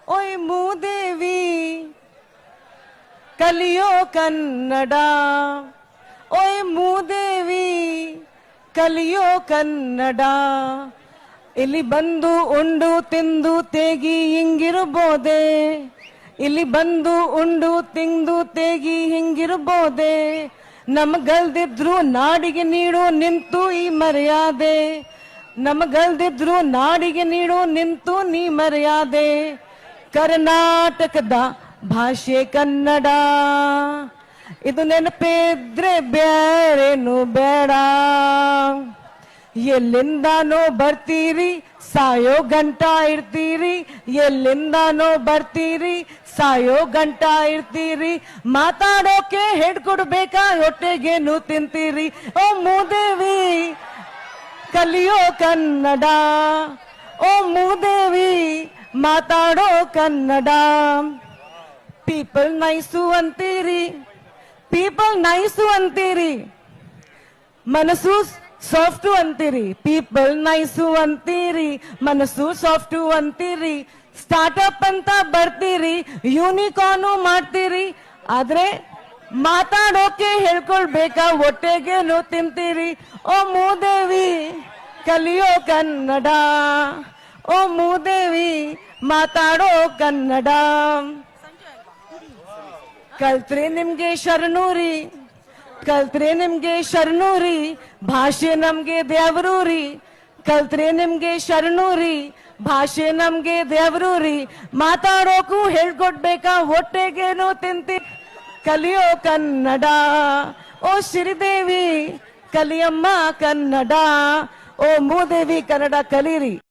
ಓಯ್ ಮೂದೇವಿ ಕಲಿಯೋ ಕನ್ನಡ, ಓಯ್ ಮೂದೇವಿ ಕಲಿಯೋ ಕನ್ನಡ. ಇಲ್ಲಿ ಬಂದು ಉಂಡು ತಿಂದು ತೇಗಿ ಹಿಂಗಿರಬಹುದೇ, ಇಲ್ಲಿ ಬಂದು ಉಂಡು ತಿಂದು ತೇಗಿ ಹಿಂಗಿರಬಹುದೇ. ನಮಗಲ್ದಿದ್ರು ನಾಡಿಗೆ ನೀಡು ನಿಂತು ಈ ಮರ್ಯಾದೆ, ನಮಗಲ್ದಿದ್ರು ನಾಡಿಗೆ ನೀಡು ನಿಂತು ನೀ ಮರ್ಯಾದೆ. ಕರ್ನಾಟಕದ ಭಾಷೆ ಕನ್ನಡ, ಇದು ನೆನಪಿದ್ರೆ ಬೇರೇನು ಬೇಡ. ಎಲ್ಲಿಂದಾನೋ ಬರ್ತೀರಿ ಸಾಯೋ ಗಂಟ ಇರ್ತೀರಿ, ಎಲ್ಲಿಂದಾನೋ ಬರ್ತೀರಿ ಸಾಯೋ ಗಂಟ ಇರ್ತೀರಿ. ಮಾತಾಡೋಕೆ ಹೆಡ್ ಕೊಡ್ಬೇಕಾ ಹೊಟ್ಟೆಗೇನು ತಿಂತೀರಿ. ಓ ಮೂದೇವಿ ಕಲಿಯೋ ಕನ್ನಡ, ಓ ಮೂದೇವಿ ಮಾತಾಡೋ ಕನ್ನಡ. ಪೀಪಲ್ ನೈಸು ಅಂತೀರಿ, ಪೀಪಲ್ ನೈಸು ಅಂತೀರಿ, ಮನಸ್ಸು ಸಾಫ್ಟು ಅಂತೀರಿ. ಪೀಪಲ್ ನೈಸು ಅಂತೀರಿ, ಮನಸ್ಸು ಸಾಫ್ಟು ಅಂತೀರಿ. ಸ್ಟಾರ್ಟ್ಅಪ್ ಅಂತ ಬರ್ತೀರಿ, ಯೂನಿಕಾರ್ನು ಮಾಡ್ತೀರಿ. ಆದ್ರೆ ಮಾತಾಡೋಕೆ ಹೇಳ್ಕೊಳ್ಬೇಕಾ ಹೊಟ್ಟೆಗೇನು ತಿಂತೀರಿ. ಓ ಮೂದೇವಿ ಕಲಿಯೋ ಕನ್ನಡ, ಓ ಮೂದೇವಿ ಮಾತಾಡೋ ಕನ್ನಡ. ಕಲ್ತ್ರೆ ನಿಮ್ಗೆ ಶರಣೂರಿ, ಕಲ್ತ್ರೆ ನಿಮ್ಗೆ ಶರಣೂರಿ, ಭಾಷೆ ನಮ್ಗೆ ದೇವರೂರಿ. ಕಲ್ತ್ರೆ ನಿಮ್ಗೆ ಶರಣೂರಿ, ಭಾಷೆ ನಮ್ಗೆ ದೇವರೂರಿ. ಮಾತಾಡೋಕು ಹೇಳ್ಕೊಡ್ಬೇಕಾ ಹೊಟ್ಟೆಗೇನು ತಿಂತಿ. ಕಲಿಯೋ ಕನ್ನಡ, ಓ ಶ್ರೀದೇವಿ ಕಲಿಯಮ್ಮ ಕನ್ನಡ, ಓ ಮೂದೇವಿ ಕನ್ನಡ ಕಲೀರಿ.